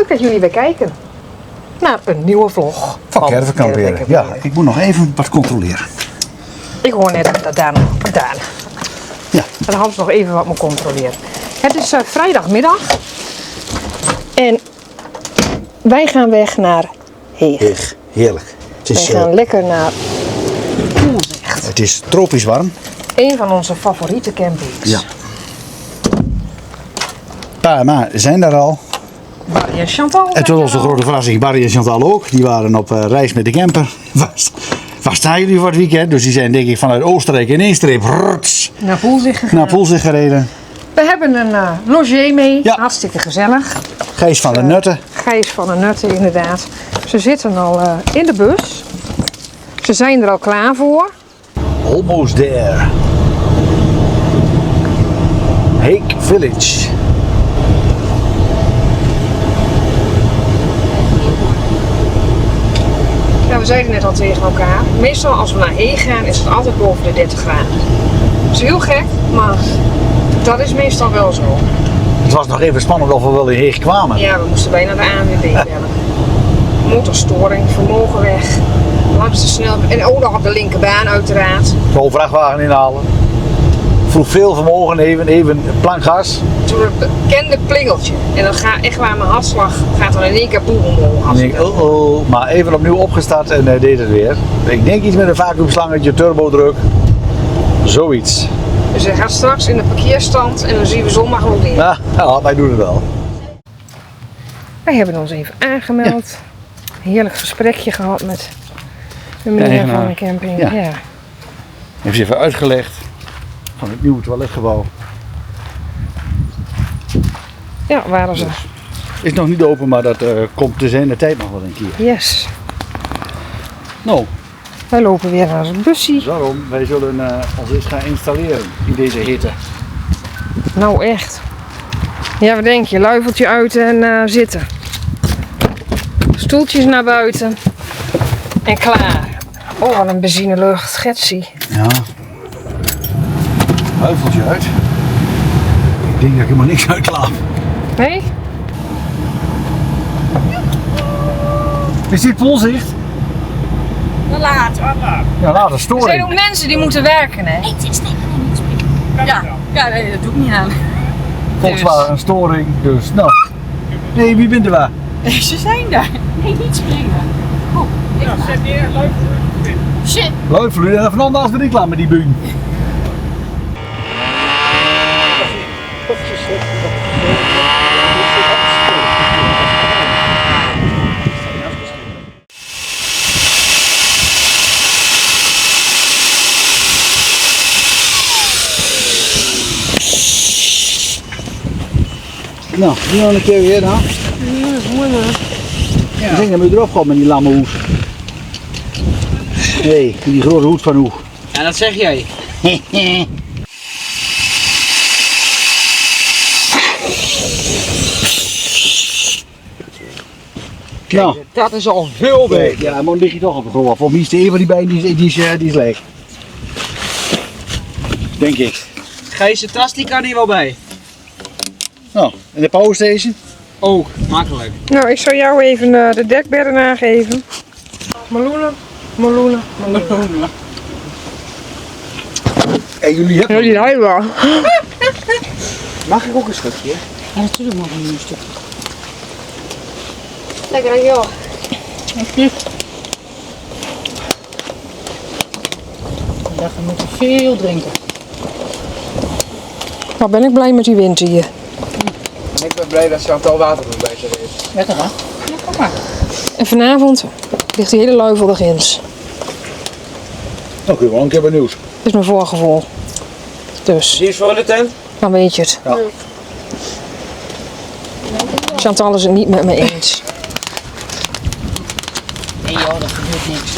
dat jullie weer kijken naar een nieuwe vlog Van Caravan kamperen. Ja, ik moet nog even wat controleren. Ik hoor net dat Daan. Ja. En dan hadden ze nog even wat moet controleren. Het is vrijdagmiddag. En wij gaan weg naar Heeg. Heerlijk. Het is, Wij gaan lekker naar Poelzigt. het is tropisch warm. Een van onze favoriete campings. Ja. Pa en ma zijn daar al. Barry en Chantal. Het was onze grote verrassing. Barry en Chantal ook. Die waren op reis met de camper. Waar staan jullie voor het weekend? Dus die zijn denk ik vanuit Oostenrijk in één streep Naar Poelzigt gegaan. naar Poelzigt gereden. We hebben een logé mee. Ja. Hartstikke gezellig. Gijs van de Nutten. Gijs van de Nutten inderdaad. Ze zitten al in de bus. Ze zijn er al klaar voor. Almost there. Heek Village. Ja, we zeiden net al tegen elkaar. Meestal als we naar Heeg gaan is het altijd boven de 30 graden. Dat is heel gek, maar dat is meestal wel zo. Het was nog even spannend of we wel in Heeg kwamen. Ja, we moesten bijna de ANWB bellen. Motorstoring, vermogen weg. Langs de snelweg. En ook nog op de linkerbaan uiteraard. Zo'n vrachtwagen inhalen. Vroeg veel vermogen, even plankgas. Toen het bekende plingeltje. En dan gaat echt waar mijn hartslag gaat dan in één keer boem omhoog. En ik denk, maar even opnieuw opgestart en deed het weer. Ik denk iets met een vacuümslangetje, turbodruk. Zoiets. Dus hij gaat straks in de parkeerstand en dan zien we zondag wel weer. Ja, wij doen het wel. Wij hebben ons even aangemeld. Heerlijk gesprekje gehad met de meneer eigenaar. van de camping. Ja. Ja. Heeft ze even uitgelegd van het nieuwe toiletgebouw. Ja, waren ze. Is nog niet open, maar dat komt te zijn de tijd nog wel een keer. Yes. Nou, Wij lopen weer naar het busje. daarom, wij zullen ons eens gaan installeren in deze hitte. Nou echt. Ja, wat denk je? Luifeltje uit en zitten. Stoeltjes naar buiten. En klaar. Oh, wat een benzinelucht. Getsie. Ja. Huifeltje uit. Ik denk dat ik helemaal niks uitklaap. Nee? Is dit Poelzigt? Laat. Ja, later Er zijn storing. ook mensen die moeten werken, hè? Het is tegen niet spreken. Ja, nee, dat doe ik niet aan. Volkswagen storing, dus nou. Nee, wie bent er waar? Ze zijn daar. Nee, niet springen. Goed. Ja, zet neer, leuk. Shit. Leuk voor jullie en van anders ben ik klaar met die buien. Nou, nu nog een keer weer dan. Ja, dat is mooi hoor. Ik denk dat we erop gaan met die lamme hoed. Hé, die grote hoed van hoe. Ja, dat zeg jij. Nou, Dat is al veel beter. ja, maar dan lig je toch op de grond. Voor mij is de een van die bijen die is leeg. Denk ik. Gijs, de tas die kan hier wel bij. Nou, en de powerstation? Ook, makkelijk. Nou, ik zal jou even de dekbedden aangeven. Meloenen, meloenen, meloenen. En jullie hebben... Jullie rijden wel. Mag ik ook een stukje? Ja, natuurlijk mag ik nu een stuk. Lekker aan jou. Ja, we moeten veel drinken. Nou ben ik blij met die wind hier. En ik ben blij dat Chantal water bij zich heeft. Lekker hè? Ja, kom maar. En vanavond ligt die hele luifel er ginds. Nou, kun je wel een keer benieuwd. Dat is mijn voorgevoel. Dus, Die is voor in de tent? dan weet je het. Ja. Chantal is het niet met me eens. Nee joh, dat gebeurt niks.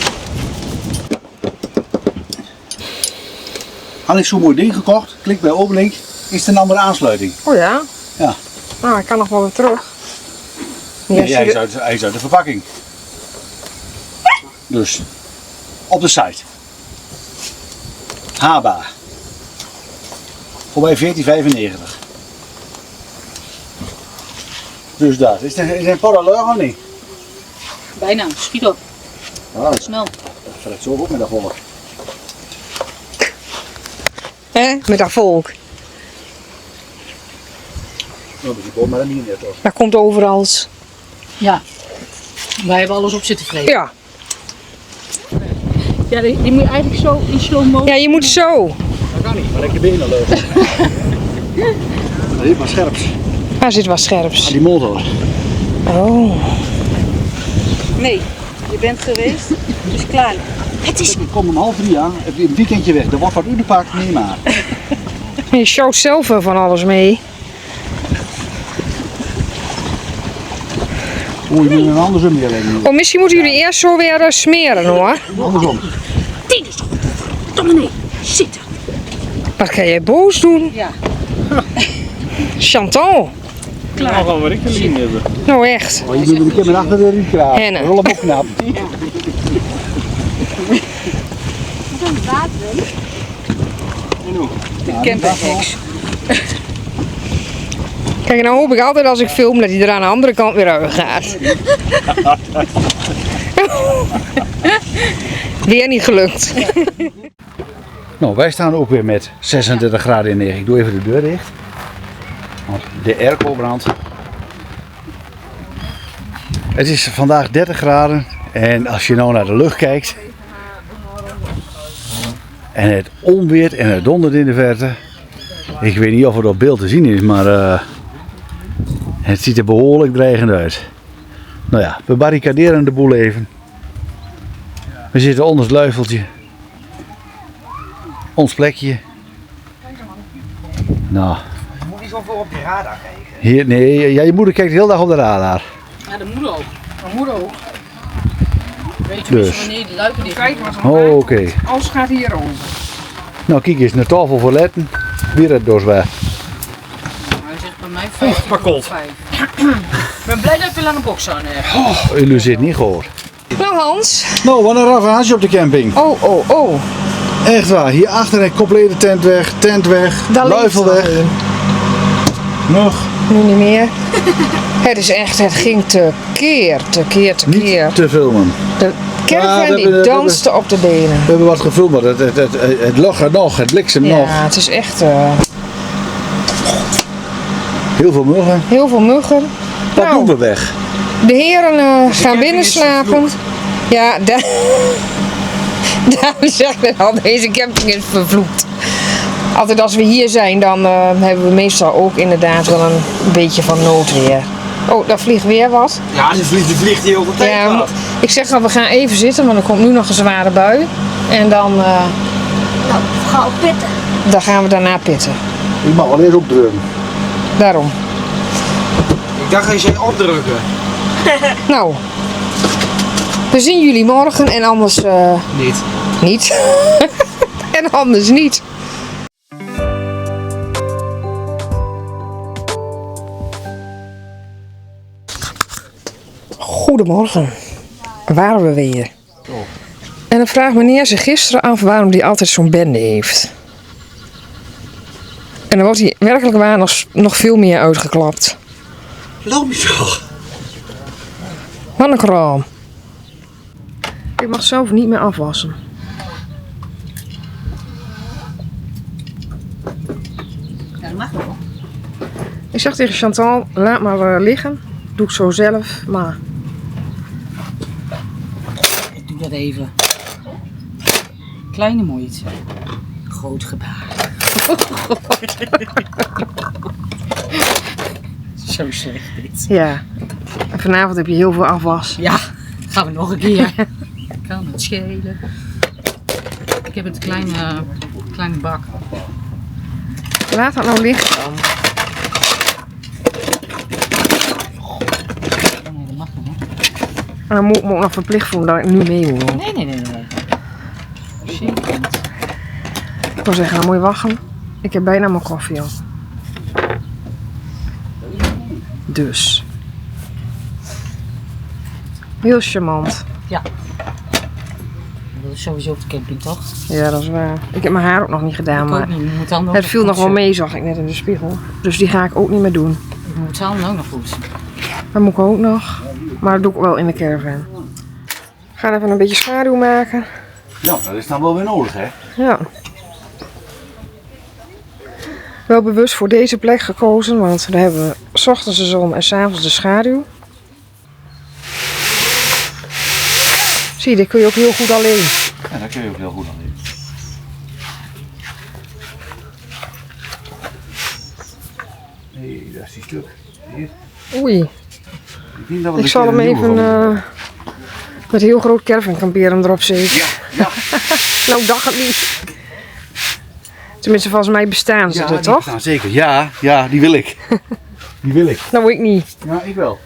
Had ik zo'n mooi ding gekocht, klik bij openlink, is er een andere aansluiting. Oh ja? Ja. Nou, ik kan nog wel weer terug. Nee, als je hij, de- hij is uit de verpakking. Dus, op de site. Haba. Voor mij 14,95. Dus dat. Is een parallel of niet? Bijna, schiet op. Oh, Snel. dat gaat zo goed met dat volk. Hè? Met dat volk. Nou, dus die boot maar een niet toch? Dat komt overal. Ja. Wij hebben alles op zitten vreten. Ja. Ja, die moet je eigenlijk zo in slow motion. Ja, je moet zo. Dat kan niet, maar ik je benen lopen. Dat is maar scherps. Waar zit wat scherps? Die motor. Oh. Nee, je bent geweest, dus klaar. Het is... Ik kom om 2:30 aan, heb je een weekendje weg. Er wordt wat uitgepakt, nee maar. Je showt zelf wel van alles mee. Oeh, je moet een andersom weer leggen. Oh, misschien moeten jullie eerst zo weer smeren hoor. Andersom. Dit is toch dominee, zitten. Wat ga jij boos doen? Ja. Chantal. Klaar. Nou, gaan we ik te zien hebben. Nou echt. Oh, je moet een keer met achter de rietkraag. Henne. Rol hem op knap. De camperheks. Kijk, nou hoop ik altijd als ik film dat hij er aan de andere kant weer uit gaat. Weer niet gelukt. Nou, wij staan ook weer met 36 graden in de. Ik doe even de deur dicht. Want de airco brandt. Het is vandaag 30 graden. En als je nou naar de lucht kijkt. En het onweert en het dondert in de verte. Ik weet niet of het op beeld te zien is, maar het ziet er behoorlijk dreigend uit. Nou ja, we barricaderen de boel even. We zitten onder het luifeltje. Ons plekje. Nou. Je moet niet zo voor op je radar kijken. Hier, nee, ja, je moeder kijkt de hele dag op de radar. Ja, de moeder ook. Mijn moeder ook. Weet je Dus. wanneer de luiken dicht Kijk gaan? maar Oh, oké. Alles gaat hier over. Nou, kijk eens, een tafel voor letten. Weer het doorsweg. Hij zegt bij mij 5. Pakkold. Ik ben blij dat ik weer aan de box aan heb. Oh, jullie zitten niet gehoord. Nou Hans. Nou, wat een ravage op de camping. Oh. Echt waar, hier achter een complete tent weg, Daar luifel ligt weg. er een. Nog Nu niet meer. Het is echt, het ging te keer. niet te filmen. De caravan Ja, die we danste op de benen. We hebben wat gefilmd, maar het lachen nog, het bliksem nog. Ja, het is echt Heel veel muggen. heel veel muggen. Wat Nou, doen we weg? de heren gaan binnen is slapen. vervloekt. Ja, daar zegt men al, deze camping is vervloekt. Altijd als we hier zijn, dan hebben we meestal ook inderdaad wel een beetje van noodweer. Oh, daar vliegt weer wat. Ja, die vliegt hier over tijd. Ja, ik zeg dat we gaan even zitten, want er komt nu nog een zware bui. En dan Ga op pitten. dan gaan we daarna pitten. Ik mag wel eerst opdrukken. Daarom. Ik dacht dat je zei opdrukken. Nou, we zien jullie morgen en anders Niet. niet. En anders niet. Goedemorgen. Waar waren we weer? En dan vraagt meneer zich gisteren af waarom hij altijd zo'n bende heeft. En dan wordt hij werkelijk waar nog veel meer uitgeklapt. Loop je toch? Wat een kraam. Ik mag zelf niet meer afwassen. Ja, dat mag wel. Ik zeg tegen Chantal, laat maar liggen. Doe ik zo zelf, maar... Ik doe dat even. Kleine moeite. Groot gebaar. Zo slecht dit. Ja. En vanavond heb je heel veel afwas. Ja, gaan we nog een keer. Kan het schelen. Ik heb een kleine bak. Laat dat nou liggen dan. Nee, dat mag nog niet. En dan moet ik me ook nog verplicht voelen dat ik nu mee moet doen. Nee. Zeker niet. Ik wil zeggen, dan moet je wachten. Ik heb bijna mijn koffie op. Dus. Heel charmant. Dat is sowieso op de camping, toch? Ja, dat is waar. Ik heb mijn haar ook nog niet gedaan, Ik ook maar niet. Je moet dan ook het viel nog wel poetsen. mee, zag ik net in de spiegel. Dus die ga ik ook niet meer doen. Je moet dan ook nog poetsen. Dat moet ik ook nog. Maar dat doe ik wel in de caravan. We gaan even een beetje schaduw maken. Ja, dat is dan wel weer nodig, hè? Ja. Wel bewust voor deze plek gekozen, want daar hebben we 's ochtends de zon en 's avonds de schaduw. Zie je, dit kun je ook heel goed alleen. Ja, dat kun je ook heel goed aan doen. Nee, dat is die stuk. Hier. Oei, denk dat we ik er zal een hem nieuwe even van moeten. met een heel groot caravan kamperen erop zetten. Ja. Nou, dacht het niet. Tenminste, volgens mij bestaan ze er, toch? Nou, zeker. Ja, die wil ik. Die wil ik. Nou, ik niet. Ja, ik wel.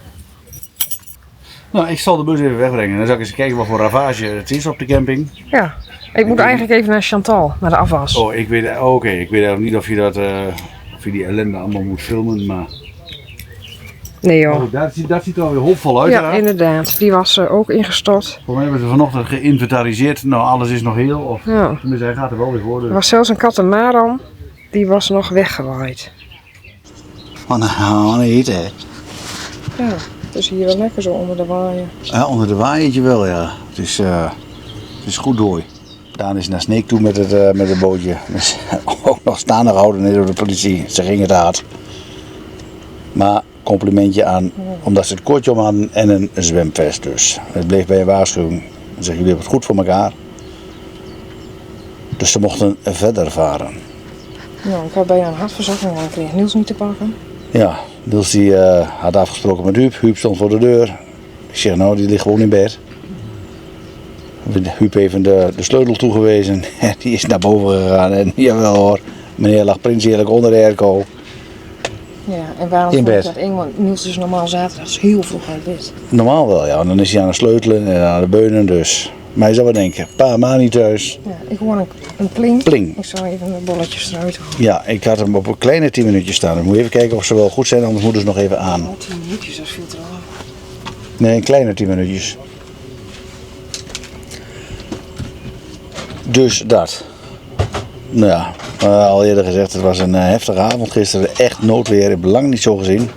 Nou, ik zal de bus even wegbrengen. Dan zal ik eens kijken wat voor ravage het is op de camping. Ja, ik moet eigenlijk even naar Chantal, naar de afwas. Oh, ik weet, oké. Ik weet eigenlijk niet of je dat, of je die ellende allemaal moet filmen, maar... Nee joh. Oh, dat ziet er alweer hoopvol uit. Ja, inderdaad. Die was ook ingestort. Voor mij hebben ze vanochtend geïnventariseerd. Nou, alles is nog heel. Of Ja. tenminste, hij gaat er wel weer voor. Dus. Er was zelfs een katamaran, die was nog weggewaaid. Oh, niet hè. Ja, het is hier wel lekker zo onder de waaier. Ja, onder de waaiertje wel, ja. Het is goed dooi. Daan is naar Sneek toe met het bootje. Dus ook nog staande gehouden net door de politie. Ze gingen het hard. Maar complimentje aan, omdat ze het kortje om hadden en een zwemvest dus. Het bleef bij een waarschuwing. Dan zeggen jullie hebben het goed voor elkaar. Dus ze mochten verder varen. Nou, ik had bijna een hartverzakking, maar ik kreeg Niels niet te pakken. Ja, Niels die had afgesproken met Huub. Huub stond voor de deur. Ik zeg nou, die ligt gewoon in bed. Huub heeft de sleutel toegewezen. Die is naar boven gegaan en jawel hoor, meneer lag prinselijk onder de airco. Ja, en waarom In vond ik bed. dat eng? Want Niels is normaal zaterdags heel vroeg uit bed. Normaal wel, ja. En dan is hij aan het sleutelen en aan de beunen dus. Maar je zou wel denken, pa, ma niet thuis. Ja, ik hoor een pling. Pling. Ik zal even de bolletjes eruit halen. Ja, ik had hem op een kleine 10 minuutjes staan. Ik moet even kijken of ze wel goed zijn, anders moeten ze nog even aan. Oh, 10 minuutjes, dat is veel te lang. Nee, een kleine 10 minuutjes. Dus dat. Nou ja, al eerder gezegd, het was een heftige avond gisteren. Echt noodweer, ik heb het lang niet zo gezien.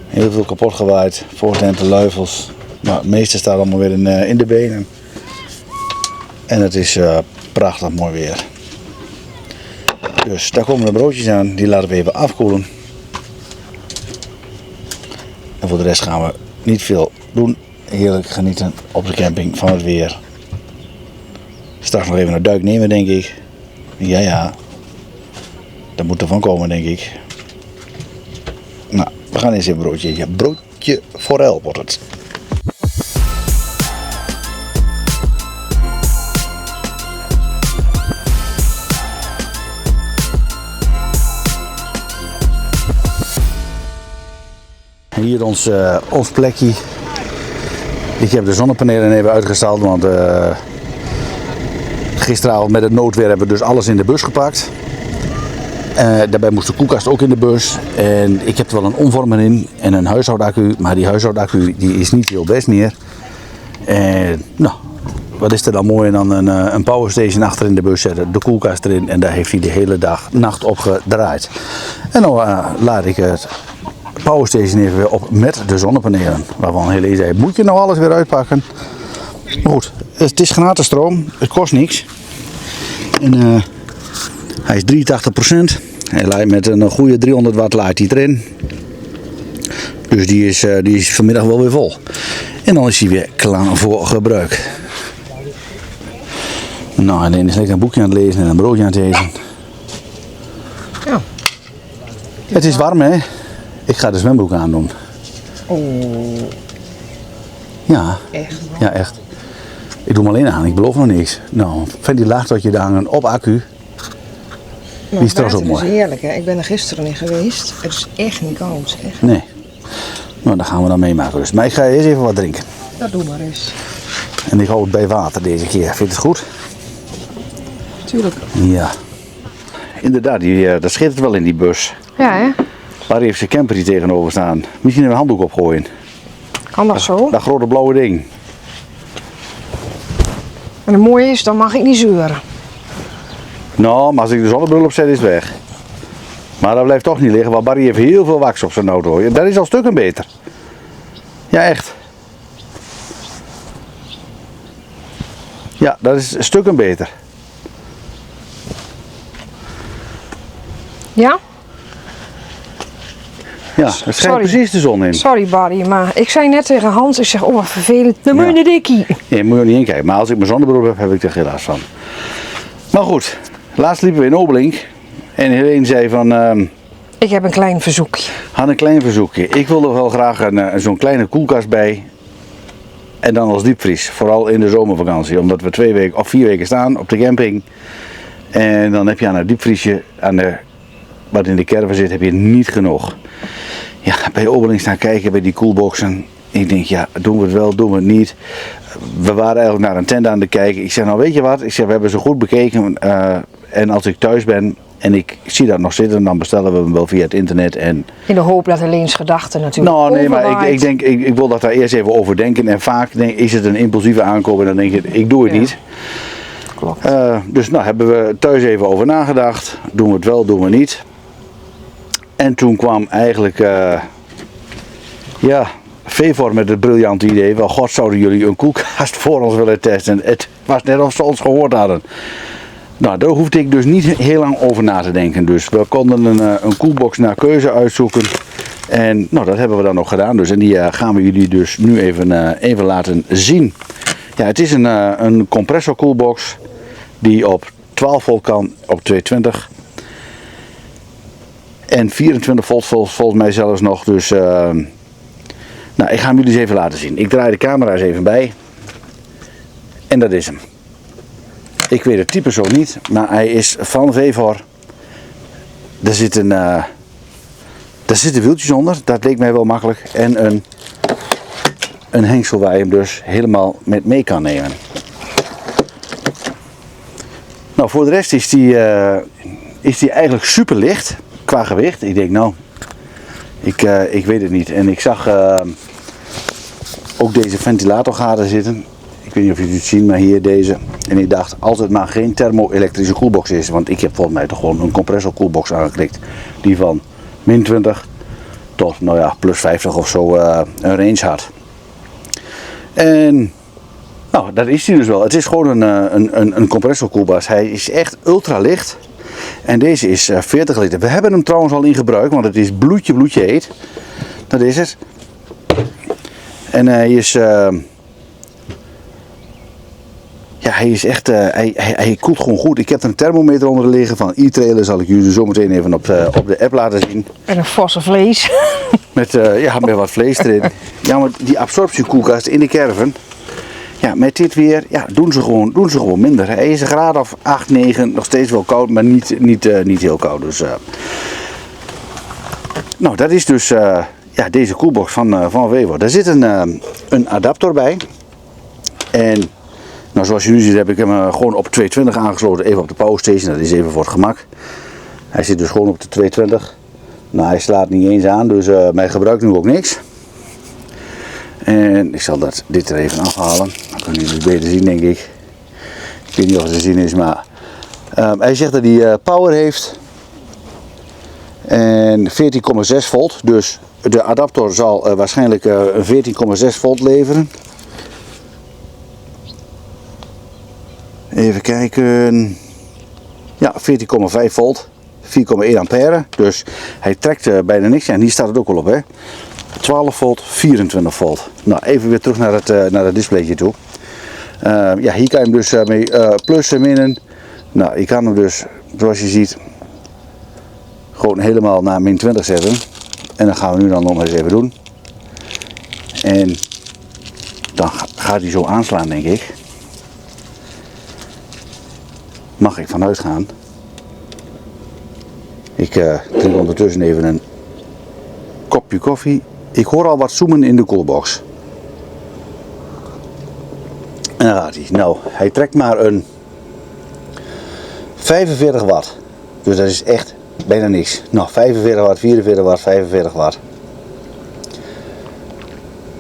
Heel veel kapot gewaaid, voortenten, luifels. Maar het meeste staat allemaal weer in de benen. En het is prachtig mooi weer. Dus daar komen de broodjes aan, die laten we even afkoelen. En voor de rest gaan we niet veel doen. Heerlijk genieten op de camping van het weer. Straks nog even een duik nemen, denk ik. Ja. Dat moet ervan komen, denk ik. Nou, we gaan eens een broodje eten. Broodje forel wordt het. Hier ons plekje. Ik heb de zonnepanelen even uitgestald, want gisteravond met het noodweer hebben we dus alles in de bus gepakt. Daarbij moest de koelkast ook in de bus. En ik heb er wel een omvormer in en een huishoudaccu, maar die huishoudaccu die is niet heel best meer. Nou, wat is er dan mooi dan een powerstation achter in de bus zetten, de koelkast erin en daar heeft hij de hele nacht op gedraaid. En dan laat ik het powerstation even weer op met de zonnepanelen. Waarvan Helene zei, moet je nou alles weer uitpakken? Maar goed, het is gratenstroom, het kost niks. En hij is 83%. Hij laait met een goede 300 watt laait hij erin. Dus die is vanmiddag wel weer vol. En dan is hij weer klaar voor gebruik. Nou, en dan is lekker een boekje aan het lezen en een broodje aan het eten. Ja. Het is warm hè? Ik ga de zwembroek aandoen. Oh, Ja, echt. ja echt. Ik doe hem alleen aan, ik beloof nog niks. Nou, ventilatortje daar hangen op accu. Nou, Die is trouwens ook het water mooi. is heerlijk, hè. Ik ben er gisteren in geweest. Het is echt niet koud. Echt. Nee. Nou, dat gaan we dan meemaken dus. Maar ik ga eerst even wat drinken. Dat doe maar eens. En ik hou het bij water deze keer. Vind je het goed? Tuurlijk. Ja. Inderdaad, dat schittert wel in die bus. Ja, hè? Waar heeft zijn camper hier tegenover staan? Misschien even een handdoek opgooien. Kan dat zo? Dat grote blauwe ding. En het mooie is, dan mag ik niet zeuren. Nou, maar als ik de zonnebril opzet is het weg. Maar dat blijft toch niet liggen, want Barry heeft heel veel wax op zijn auto. Dat is al stukken beter. Ja, echt. Ja, dat is stukken beter. Ja? Ja, het schijnt Sorry. precies de zon in. Sorry Barry, maar ik zei net tegen Hans, ik zeg, oh wat vervelend, dan moet je Ja. naar dikkie. Nee, moet je er niet in kijken. Maar als ik mijn zonnebril heb, heb ik er geen last van. Maar goed, laatst liepen we in Obelink. En Helene zei van, Ik heb een klein verzoekje. had een klein verzoekje. Ik wil er wel graag zo'n kleine koelkast bij. En dan als diepvries. Vooral in de zomervakantie. Omdat we 2 weken of 4 weken staan op de camping. En dan heb je aan het diepvriesje, wat in de caravan zit, heb je niet genoeg. Ja, bij Obelink staan kijken bij die koelboxen. Ik denk, ja, doen we het wel, doen we het niet. We waren eigenlijk naar een tent aan het kijken. Ik zeg, nou weet je wat? Ik zeg, we hebben ze goed bekeken. En als ik thuis ben en ik zie dat nog zitten, dan bestellen we hem wel via het internet. En In de hoop dat Helene's gedachten natuurlijk nou, nee, maar overwaait. ik denk, ik wil dat daar eerst even over denken. En vaak is het een impulsieve aankoop en dan denk je, ik doe het Ja. niet. Klopt. Dus nou hebben we thuis even over nagedacht. Doen we het wel, doen we niet. En toen kwam eigenlijk, Vevor met het briljante idee. Wel, god, zouden jullie een koelkast voor ons willen testen? Het was net of ze ons gehoord hadden. Nou, daar hoefde ik dus niet heel lang over na te denken. Dus we konden een koelbox naar keuze uitzoeken. En nou, dat hebben we dan nog gedaan. Dus, en die gaan we jullie dus nu even laten zien. Ja, het is een compressor koelbox die op 12 volt kan, op 220. En 24 volt volgens mij zelfs nog. Dus nou, ik ga hem jullie eens even laten zien. Ik draai de camera eens even bij. En dat is hem. Ik weet het type zo niet, maar hij is van Vevor. Er zitten wieltjes onder, dat leek mij wel makkelijk. En een hengsel waar je hem dus helemaal met mee kan nemen. Nou, voor de rest is die eigenlijk super licht qua gewicht. Ik denk nou, ik weet het niet. En ik zag ook deze ventilatorgaten zitten. Ik weet niet of jullie het zien, maar hier deze. En ik dacht, als het maar geen thermo-elektrische koelbox is. Want ik heb volgens mij toch gewoon een compressor koelbox aangeklikt. Die van min 20 tot, nou ja, plus 50 of zo een range had. En nou, dat is hij dus wel. Het is gewoon een compressor koelbox. Hij is echt ultra licht. En deze is 40 liter. We hebben hem trouwens al in gebruik, want het is bloedje heet. Dat is het. En hij is... ja, hij is echt, hij koelt gewoon goed. Ik heb er een thermometer onder liggen van e-trailer. Zal ik jullie zo meteen even op de app laten zien. En een forse vlees. Met wat vlees erin. Ja, maar die absorptiekoelkast in de caravan. Ja, met dit weer doen ze gewoon minder. Hij is een graad of 8, 9. Nog steeds wel koud, maar niet heel koud. Dus, nou, dat is dus deze koelbox van Vevor. Daar zit een adapter bij. En... nou, zoals je nu ziet heb ik hem gewoon op 220 aangesloten, even op de power station, dat is even voor het gemak. Hij zit dus gewoon op de 220. Nou, hij slaat niet eens aan, dus mij gebruikt nu ook niks. En ik zal dit er even afhalen, dan kunnen jullie het beter zien denk ik. Ik weet niet of het te zien is, maar hij zegt dat hij power heeft. En 14,6 volt, dus de adapter zal waarschijnlijk 14,6 volt leveren. Even kijken. Ja, 14,5 volt. 4,1 ampère. Dus hij trekt bijna niks. En hier staat het ook al op, hè. 12 volt, 24 volt. Nou, even weer terug naar het displaytje toe. Ja, hier kan je hem dus mee plussen, minnen. Nou, ik kan hem dus, zoals je ziet, gewoon helemaal naar min 20 zetten. En dat gaan we nu dan nog eens even doen. En dan gaat hij zo aanslaan, denk ik. Mag ik vanuit gaan. Ik drink ondertussen even een kopje koffie. Ik hoor al wat zoemen in de koelbox. En daar gaat hij. Nou, hij trekt maar een 45 watt. Dus dat is echt bijna niks. Nou, 45 watt, 44 watt, 45 watt.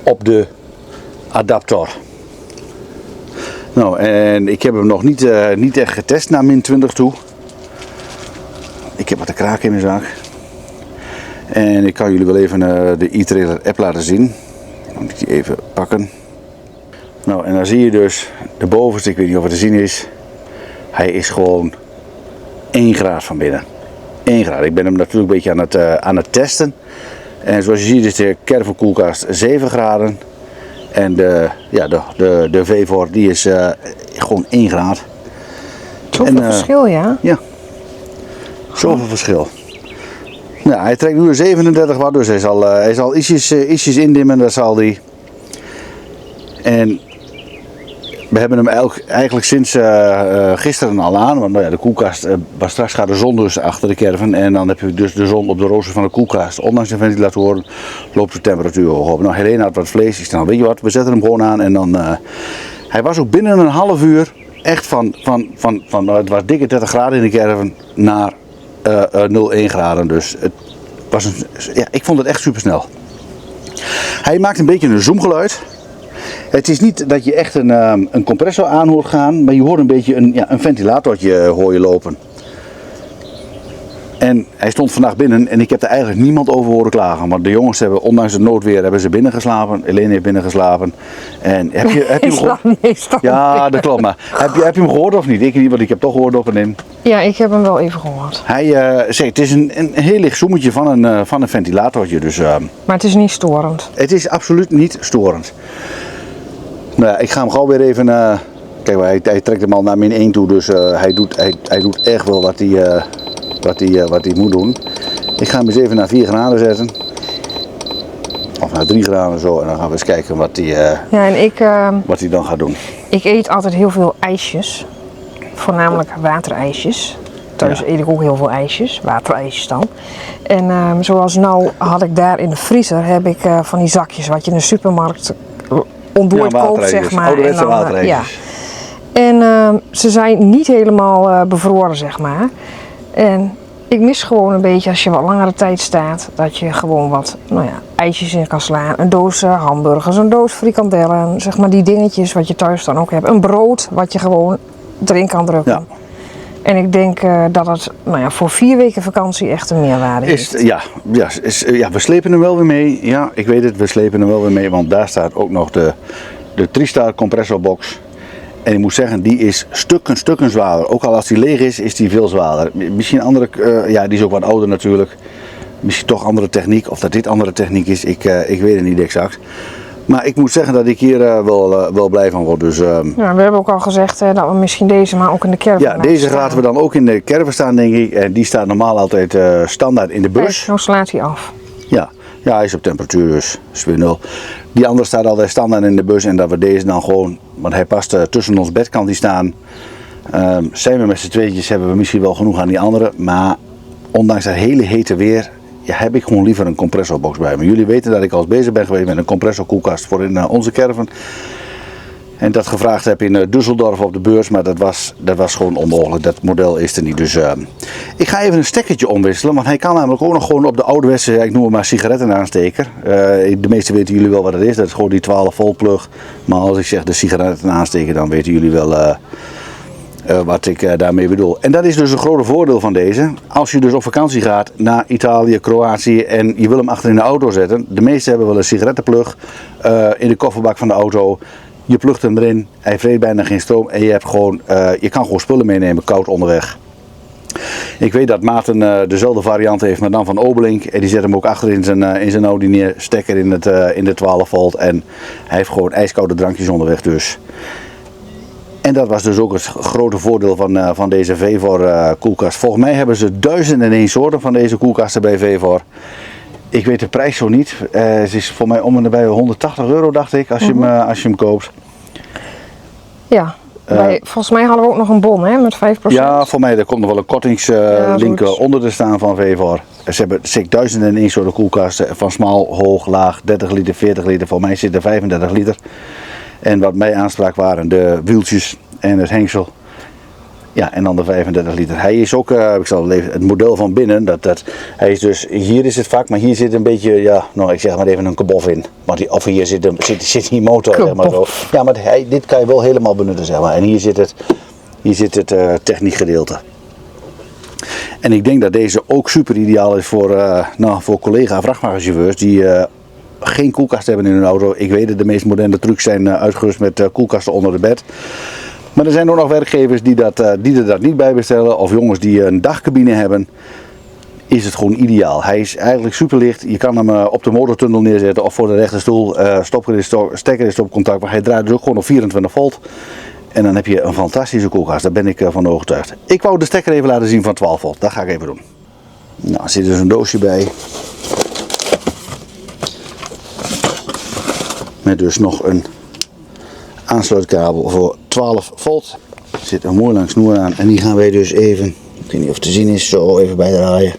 Op de adapter. Nou, en ik heb hem nog niet echt getest naar min 20 toe. Ik heb wat te kraken in mijn zak. En ik kan jullie wel even de e-trailer app laten zien. Dan moet ik die even pakken. Nou, en dan zie je dus de bovenste, ik weet niet of het te zien is. Hij is gewoon 1 graad van binnen. 1 graad. Ik ben hem natuurlijk een beetje aan het testen. En zoals je ziet is de caravan koelkast 7 graden. En de VEVOR die is gewoon 1 graad. Zoveel verschil, ja? Ja, zoveel verschil. Nou, hij trekt nu 37 watt, dus hij zal ietsjes indimmen, dat zal hij. En we hebben hem eigenlijk sinds gisteren al aan, want nou ja, de koelkast, straks gaat de zon dus achter de caravan en dan heb je dus de zon op de rooster van de koelkast. Ondanks de ventilatoren loopt de temperatuur hoog op. Nou, Helene had wat vlees, ik zei, nou, weet je wat, we zetten hem gewoon aan en dan... hij was ook binnen een half uur echt van het was dikke 30 graden in de caravan naar 0,1 graden. Dus het was ik vond het echt super snel. Hij maakt een beetje een zoomgeluid. Het is niet dat je echt een compressor aan hoort gaan, maar je hoort een beetje een ventilatortje hoor je lopen. En hij stond vandaag binnen en ik heb er eigenlijk niemand over horen klagen. Want de jongens hebben, ondanks het noodweer, hebben ze binnen geslapen. Helene heeft binnen geslapen. En heb je hem gehoord? Ja, dat klopt. Maar heb je hem gehoord of niet? Ik niet, want ik heb toch gehoord op en in. Ja, ik heb hem wel even gehoord. Hij zegt, het is een heel licht zoemetje van een ventilatortje. Dus, maar het is niet storend. Het is absoluut niet storend. Nou ja, ik ga hem gauw weer even... kijk, hij trekt hem al naar -1 toe, dus hij doet echt wel wat hij moet doen. Ik ga hem eens even naar 4 graden zetten. Of naar 3 graden zo. En dan gaan we eens kijken wat hij dan gaat doen. Ik eet altijd heel veel ijsjes. Voornamelijk waterijsjes. Thuis eet ik ook heel veel ijsjes. Waterijsjes dan. En zoals nou had ik daar in de vriezer heb ik van die zakjes wat je in de supermarkt ontdooid koopt, zeg maar. Ouderwetse waterijsjes. En ze zijn niet helemaal bevroren, zeg maar. En ik mis gewoon een beetje als je wat langere tijd staat, dat je gewoon wat ijsjes in kan slaan. Een doos hamburgers, een doos frikandellen, zeg maar die dingetjes wat je thuis dan ook hebt. Een brood wat je gewoon erin kan drukken. Ja. En ik denk dat het voor 4 weken vakantie echt een meerwaarde heeft. We slepen hem wel weer mee. Ja, ik weet het, we slepen hem wel weer mee, want daar staat ook nog de TriStar compressorbox. En ik moet zeggen, die is stukken zwaarder. Ook al als die leeg is, is die veel zwaarder. Misschien andere, die is ook wat ouder natuurlijk. Misschien toch andere techniek. Of dat dit andere techniek is, ik weet het niet exact. Maar ik moet zeggen dat ik hier wel blij van word. Dus, we hebben ook al gezegd dat we misschien deze maar ook in de caravan Ja, deze laten we dan ook in de caravan staan, denk ik. En die staat normaal altijd standaard in de bus. Kijk, nou slaat hij af. Ja, hij is op temperatuur, dus is weer 0. Die andere staat altijd standaard in de bus en dat we deze dan gewoon, want hij past tussen ons bed kan die staan. Zijn we met z'n tweetjes hebben we misschien wel genoeg aan die andere, maar ondanks dat hele hete weer heb ik gewoon liever een compressorbox bij me. Jullie weten dat ik al eens bezig ben geweest met een compressorkoelkast voor in onze caravan. En dat gevraagd heb in Düsseldorf op de beurs, maar dat was gewoon onmogelijk. Dat model is er niet. Dus ik ga even een stekkertje omwisselen, want hij kan namelijk ook nog gewoon op de ouderwetse, ik noem het maar sigarettenaansteker. De meeste weten jullie wel wat het is. Dat is gewoon die 12 volt plug. Maar als ik zeg de sigarettenaansteker, dan weten jullie wel wat ik daarmee bedoel. En dat is dus een grote voordeel van deze. Als je dus op vakantie gaat naar Italië, Kroatië en je wil hem achter in de auto zetten. De meeste hebben wel een sigarettenplug in de kofferbak van de auto. Je plugt hem erin, hij vreet bijna geen stroom en je kan gewoon spullen meenemen koud onderweg. Ik weet dat Maarten dezelfde variant heeft, maar dan van Obelink. En die zet hem ook achter in zijn Audi neer, stekker in de 12 volt. En hij heeft gewoon ijskoude drankjes onderweg dus. En dat was dus ook het grote voordeel van deze VEVOR koelkast. Volgens mij hebben ze 1001 soorten van deze koelkasten bij VEVOR. Ik weet de prijs zo niet. Het is voor mij om en nabij €180 dacht ik als je hem koopt. Ja, volgens mij hadden we ook nog een bon met 5%. Ja, voor mij er komt nog wel een kortingslink onder te staan van VEVOR. Ze hebben 1001 soorten koelkasten van smal, hoog, laag, 30 liter, 40 liter. Voor mij zit er 35 liter. En wat mij aansprak waren de wieltjes en het hengsel. Ja, en dan de 35 liter. Hij is ook, ik zal even het model van binnen, hij is dus, hier is het vak, maar hier zit een beetje, ik zeg maar even een kabof in. Of hier zit die motor, zeg maar zo. Ja, maar dit kan je wel helemaal benutten, zeg maar. En hier zit het techniek gedeelte. En ik denk dat deze ook super ideaal is voor collega vrachtwagenchauffeurs die geen koelkast hebben in hun auto. Ik weet het, de meest moderne trucks zijn uitgerust met koelkasten onder de bed. Maar er zijn ook nog werkgevers die er dat niet bij bestellen. Of jongens die een dagcabine hebben. Is het gewoon ideaal. Hij is eigenlijk super licht. Je kan hem op de motortunnel neerzetten of voor de rechterstoel. Stekker is stopcontact, maar hij draait dus ook gewoon op 24 volt. En dan heb je een fantastische koelkast. Daar ben ik van overtuigd. Ik wou de stekker even laten zien van 12 volt. Dat ga ik even doen. Nou, er zit dus een doosje bij. Met dus nog een aansluitkabel voor 12 volt. Er zit een mooi lang snoer aan. En die gaan wij dus even, ik weet niet of het te zien is, zo even bijdraaien.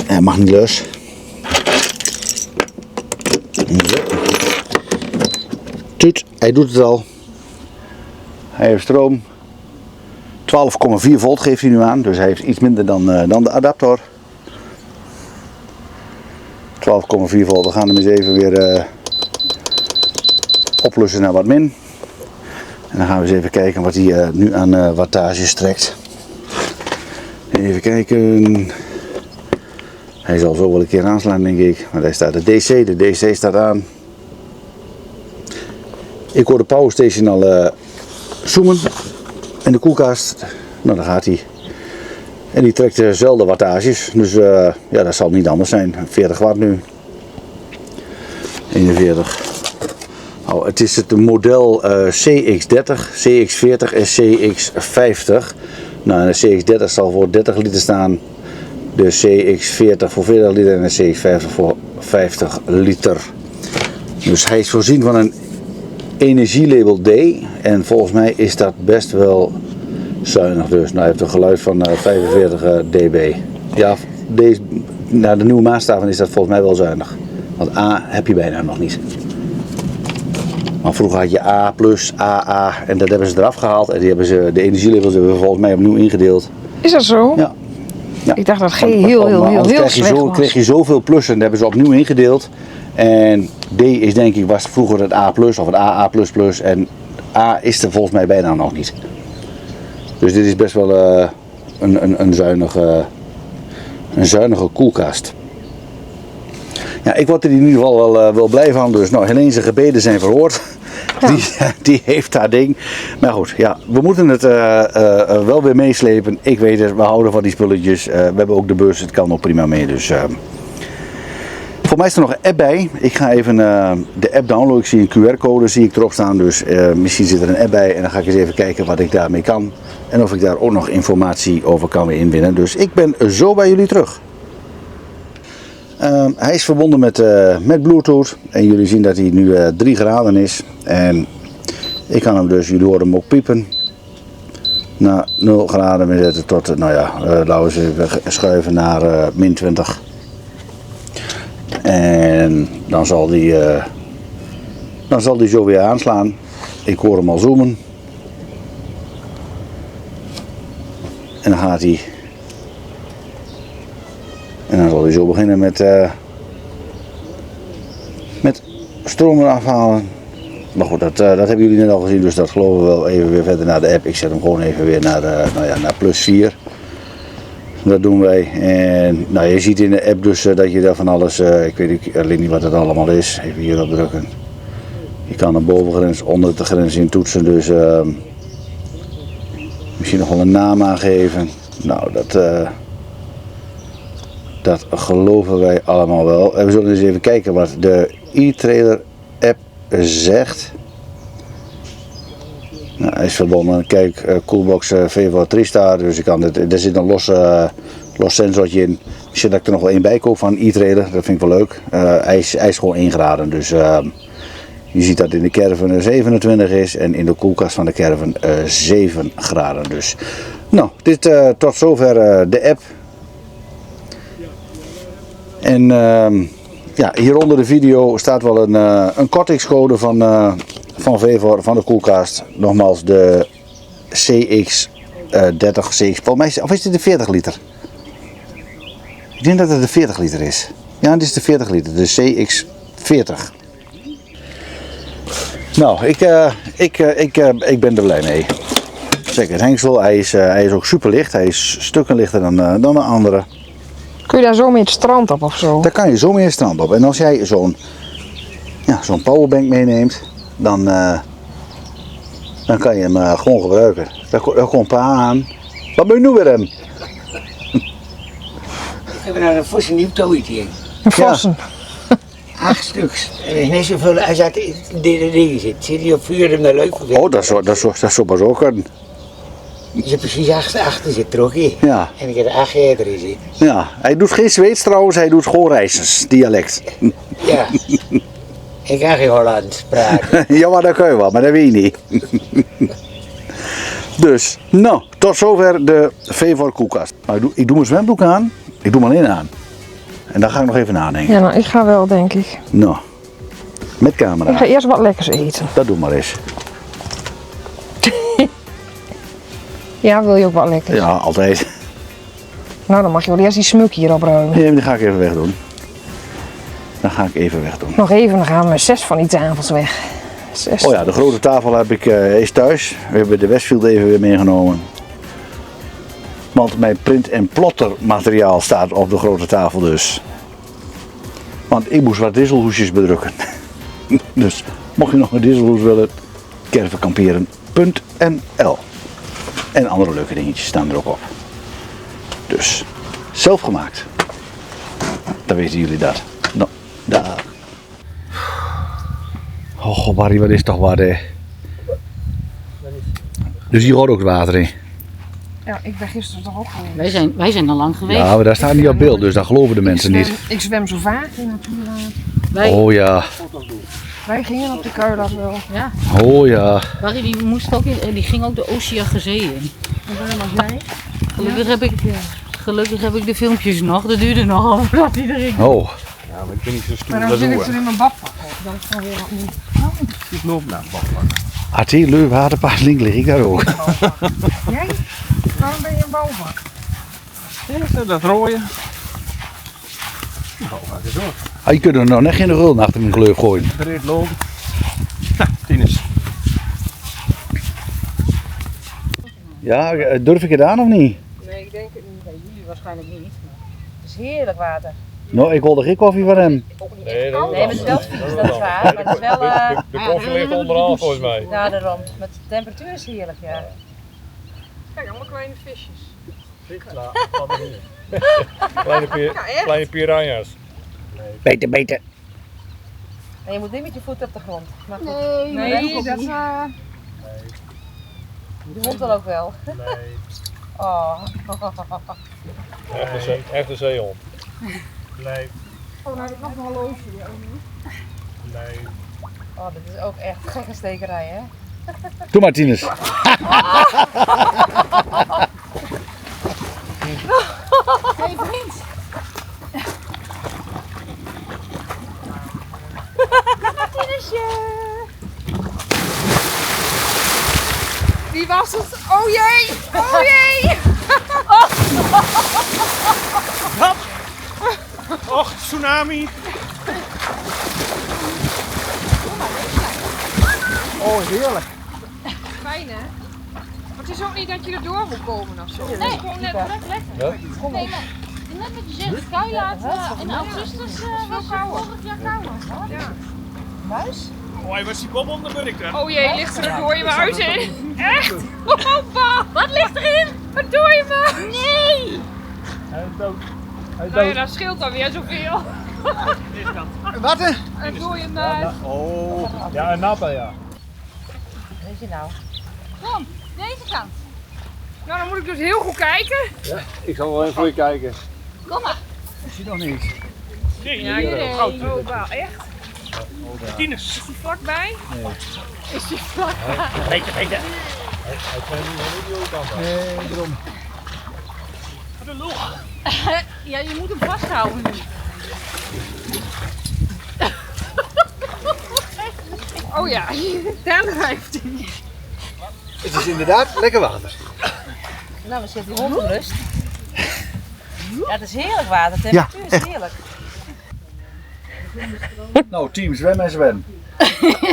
Hij mag niet los. Tuut, hij doet het al. Hij heeft stroom. 12,4 volt geeft hij nu aan, dus hij heeft iets minder dan de adapter. 12,4 volt, we gaan hem eens even weer oplossen naar wat min. En dan gaan we eens even kijken wat hij nu aan wattage trekt. Even kijken. Hij zal zo wel een keer aanslaan, denk ik. Maar daar staat de DC staat aan. Ik hoor de power station al zoomen. En de koelkast, nou daar gaat hij. En die trekt dezelfde wattages. Dus ja, dat zal niet anders zijn. 40 watt nu. 41. Oh, het is het model CX30, CX40 en CX50. Nou, de CX30 zal voor 30 liter staan. De CX40 voor 40 liter en de CX50 voor 50 liter. Dus hij is voorzien van een energielabel D. En volgens mij is dat best wel zuinig. Dus nou, hij heeft een geluid van 45 dB. Ja, naar de nieuwe maatstaven is dat volgens mij wel zuinig. Want A heb je bijna nog niet. Maar vroeger had je A+, AA en dat hebben ze eraf gehaald. En de energielabels hebben we volgens mij opnieuw ingedeeld. Is dat zo? Ja. Ja. Ik dacht dat G heel slecht was. Kreeg je zoveel plussen, dat hebben ze opnieuw ingedeeld. En D is denk ik, was vroeger het A+ of het AA++. En A is er volgens mij bijna nog niet. Dus dit is best wel een zuinige koelkast. Ja, ik word er in ieder geval wel blij van. Dus nou, Helene zijn gebeden zijn verhoord. Ja. Die heeft haar ding. Maar goed, ja, we moeten het wel weer meeslepen. Ik weet het, we houden van die spulletjes. We hebben ook de beurs, het kan nog prima mee. Dus, voor mij is er nog een app bij. Ik ga even de app downloaden. Ik zie een QR-code zie ik erop staan. Dus misschien zit er een app bij. En dan ga ik eens even kijken wat ik daarmee kan. En of ik daar ook nog informatie over kan weer inwinnen. Dus ik ben zo bij jullie terug. Hij is verbonden met Bluetooth. En jullie zien dat hij nu 3 graden is. En ik kan hem dus, jullie horen hem ook piepen. Naar 0 graden weer zetten tot, nou ja, laten we eens even schuiven naar min 20. En dan zal die zo weer aanslaan. Ik hoor hem al zoomen. En dan gaat hij. En dan zal hij zo beginnen met stromen afhalen. Maar goed, dat hebben jullie net al gezien, dus dat geloven we wel. Even weer verder naar de app. Ik zet hem gewoon even weer naar +4. Dat doen wij. En nou, je ziet in de app dus dat je daar van alles, ik weet alleen niet wat het allemaal is. Even hierop drukken. Je kan een bovengrens, onder de grens in toetsen. Dus misschien nog wel een naam aangeven. Nou, dat geloven wij allemaal wel. En we zullen eens even kijken wat de e-trailer app zegt. Nou, hij is verbonden. Kijk, Coolbox Vevo Tristar. Dus er zit een los sensortje in. Misschien dat ik er nog wel één bij koop van e-trailer. Dat vind ik wel leuk. Hij is gewoon 1 graden. Dus je ziet dat in de caravan 27 is. En in de koelkast van de caravan 7 graden. Dus nou, dit tot zover de app. En ja, hieronder de video staat wel een kortingscode van Vevor, van de koelkast. Nogmaals de CX30, volgens mij of is dit de 40 liter? Ik denk dat het de 40 liter is. Ja, dit is de 40 liter, de CX40. Nou, ik ben er blij mee. Zeker het hengsel, hij is ook super licht. Hij is stukken lichter dan de andere. Kun je daar zo mee het strand op of zo? Daar kan je zo mee het strand op. En als jij zo'n powerbank meeneemt, dan kan je hem gewoon gebruiken. Daar komt pa aan. Wat moet je nu weer hem? Ik heb nou een forse nieuw touwtje in. Een vossen. 8 stuks. En er is net zoveel als dat in dit ding zit. Zit hij op vuur en naar leuk voor. Oh, dat zou maar zo kunnen. Er zit precies achter zit er ook in. Ja. En ik heb er 8 jaar erin zitten. Ja, hij doet geen Zweeds trouwens, hij doet gewoon Rijssens dialect. Ja. Ik kan geen Hollands praten. Ja, maar dat kun je wel, maar dat weet je niet. Dus, nou, tot zover de Fevor koelkast. Nou, ik doe mijn zwembroek aan, ik doe mijn in aan. En dan ga ik nog even nadenken. Ja, nou, ik ga wel, denk ik. Nou, met Ik ga camera. eerst wat lekkers eten. Dat doe maar eens. Ja, wil je ook wat lekkers? Ja, altijd. Nou, dan mag je wel eerst die smuk hier opruimen. Nee, maar die ga ik even wegdoen. Dan ga ik even wegdoen. Nog even, dan gaan we met 6 van die tafels weg. 6. Oh ja, de grote tafel is thuis. We hebben de Westfield even weer meegenomen. Want mijn print- en plottermateriaal staat op de grote tafel dus. Want ik moest wat dieselhoesjes bedrukken. Dus mocht je nog een dieselhoes willen, caravankamperen.nl. En andere leuke dingetjes staan er ook op. Dus, zelf gemaakt. Dan weten jullie dat. Nou, daar. Oh, Barry, wat is toch wat, hè? Dus hier hoort ook water in. Ja, ik ben gisteren toch ook geweest. Wij zijn al lang geweest. Ja, maar daar staat niet op beeld, dus dat geloven de mensen niet. Ik zwem zo vaak in natuurlijk. Wij, Oh ja, Wij gingen op de Kuilat wel. ja, oh ja. Barry die moest ook die ging ook de Oceaan Zee in. En waarom was jij? Gelukkig heb ik de filmpjes nog. Dat duurde nogal voordat hij erin kwam. Oh, Maar dan zit ik er in mijn badpak op. Dan is het gewoon weer wat niet. Artie, leuk waterpaard, link lig ik daar ook. Jij? Waarom ben je een bouwvak? Dat rooien. Ah, je kunt er nou net geen gul achter een kleur gooien. Breed lopen. Tienes. Ja, durf ik het aan of niet? Nee, ik denk het niet. Bij jullie waarschijnlijk niet. Het is heerlijk water. Nou, ik wilde geen koffie van hem. Nee, dat Nee, maar het is wel vies, dat is waar. Maar het is wel... de koffie ligt onderaan volgens mij. Ja, daarom. Met de temperatuur is heerlijk, ja. Kijk, allemaal kleine visjes. Kleine piranha's. Beter. En je moet niet met je voet op de grond. Maar goed. Nee, dat De hond dan ook wel. Nee. Oh. Echte zeehond. Nee. Oh, nou heb ik nog een horloge. Nee. Oh, dit is ook echt gekke stekerij, hè? Doe maar, Tines. Hey vriend! Wie was het? Oh jee! Oh jee! Och, tsunami. Oh, heerlijk. Fijn hè? Maar het is ook niet dat je erdoor wil komen of zo. Nee, gewoon net lekker. Nee, maar net wat je zegt, sky laten in augustus was het vorig jaar kouder. Ja. Muis? Oh, wat is die bom om de burk dan? Oh jee, ligt er een dode muis in? Echt? Oh, pa! Wat ligt erin? Een dode muis! Nee! Hij is dood. Nou ja, dat scheelt dan weer zoveel. Wat? Een dode muis. Oh. Ja, een nappe, ja. Wat is je nou? Kom, deze kant. Nou, dan moet ik dus heel goed kijken. Ik zal wel even voor je kijken. Kom maar. Ik zie nog niet. Ja, Jee. oh, wauw, echt? Tienes. Is die vlakbij? Beter. Hij kan niet die kant af. Nee, daarom. Wat een lul. Ja, je moet hem vasthouden nu. Oh ja, daar drijft hij. Het is inderdaad lekker water. Nou, we zitten hier ongerust. Ja, het is heerlijk water. De temperatuur is heerlijk. Nou, team zwem en zwem.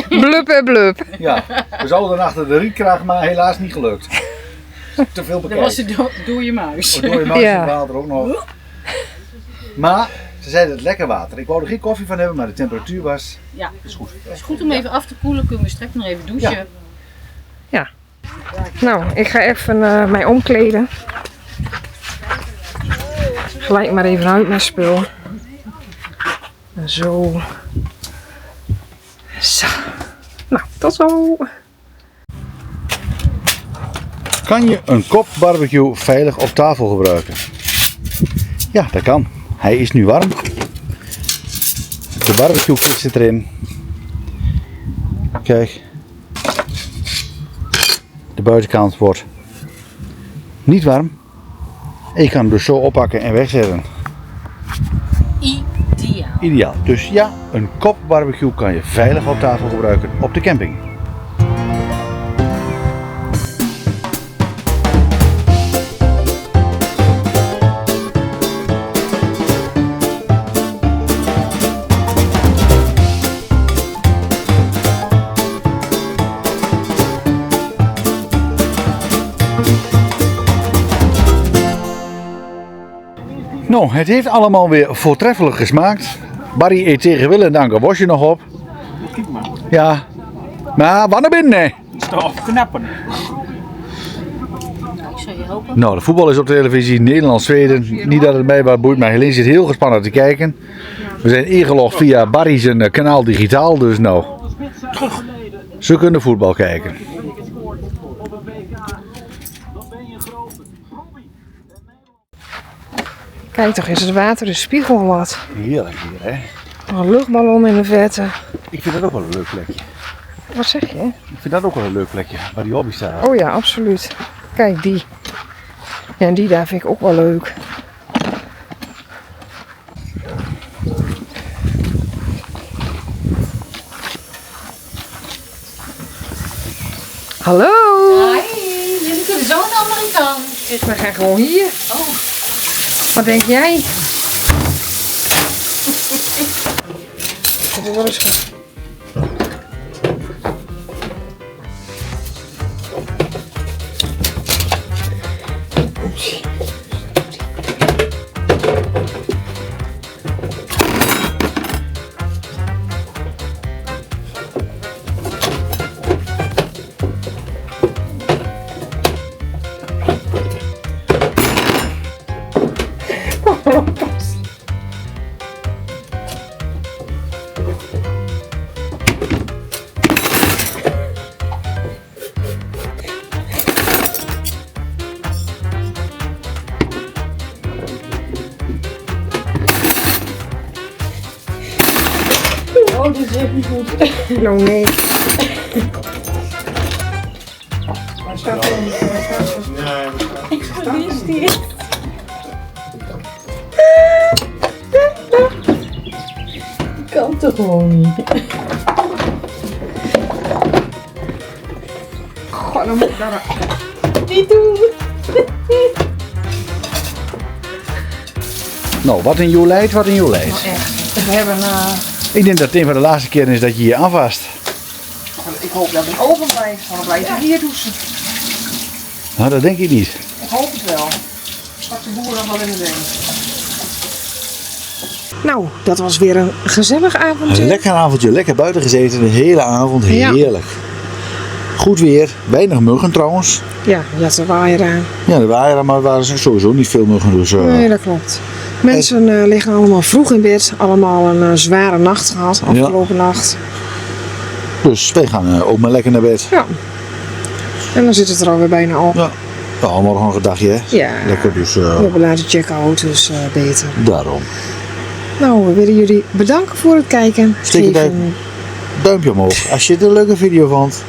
Blup en blup. Ja, we zouden achter de rietkraag, maar helaas niet gelukt. Te veel Dat was bekijken. het door je muis. Door je muis Ja. en water ook nog. Maar ze zeiden het lekker water. Ik wou er geen koffie van hebben, maar de temperatuur was... Ja. Is goed. Het is goed om even af te koelen. Kunnen we straks nog even douchen. Nou, ik ga even mij omkleden. Gelijk maar even uit mijn spul. En zo. Zo. Nou, tot zo. Kan je een kop barbecue veilig op tafel gebruiken? Ja, dat kan. Hij is nu warm. De barbecue kit zit erin. Kijk. De buitenkant wordt niet warm. En je kan hem dus zo oppakken en wegzetten. Ideaal. Ideaal. Dus ja, een kop barbecue kan je veilig op tafel gebruiken op de camping. Nou, het heeft allemaal weer voortreffelijk gesmaakt. Barry eet tegen wil en dank een wasje nog op. Kijk maar. Ja, maar wanneer binnen? Stof knappen. Ik zal je helpen. Nou, de voetbal is op televisie, Nederland-Zweden. Niet dat het mij wat boeit, maar Helene zit heel gespannen te kijken. We zijn ingelogd via Barry zijn kanaal digitaal, dus nou. Ze kunnen voetbal kijken. Kijk toch eens, het water is spiegel wat. Heerlijk hier, hè? Een luchtballon in de verte. Ik vind dat ook wel een leuk plekje. Wat zeg je? Ik vind dat ook wel een leuk plekje, waar die hobby staat. Oh ja, absoluut. Kijk die. Ja, en die daar vind ik ook wel leuk. Hallo. Hi, jullie kunnen zo aan de andere kant. We gaan gewoon hier. Oh. Wat denk jij? Dat is wel eens goed. Oh, dit is echt niet goed. Nou nee. Wie is die? Kan toch gewoon niet. Goh, dan moet ik daar... Niet doen. Nou, wat een jolijt, wat een jolijt. Echt. We hebben... Ik denk dat het een van de laatste keren is dat je hier aanvast. ik hoop dat het open blijft. Dan blijf ik hier douchen. Nou, dat denk ik niet. Ik hoop het wel. Straks de boer nog wel in de been. Nou, dat was weer een gezellig avondje. Een lekker avondje, lekker buiten gezeten, de hele avond, Ja. heerlijk. Goed weer, weinig muggen trouwens. Ja, je had de waaier aan. Ja, er waren, maar er waren sowieso niet veel muggen. Dus, Nee, dat klopt. Mensen liggen allemaal vroeg in bed. Allemaal een zware nacht gehad, afgelopen nacht. dus wij gaan ook maar lekker naar bed. Ja. En dan zit het er alweer bijna op. Ja, nou, morgen nog een dagje hè. Ja. Lekker, dus We hebben laten check-out, dus beter. daarom. Nou, we willen jullie bedanken voor het kijken. Steek het Geef uit. een- Duimpje omhoog als je het een leuke video vond.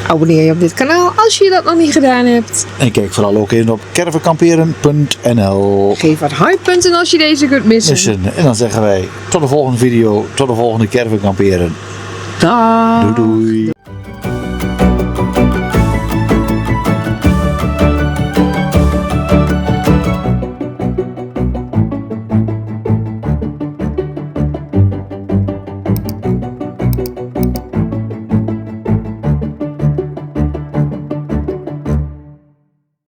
Abonneer je op dit kanaal als je dat nog niet gedaan hebt. En kijk vooral ook in op caravankamperen.nl. Geef wat hypepunten als je deze kunt missen. En dan zeggen wij tot de volgende video, tot de volgende caravan kamperen. Dag. Doei doei.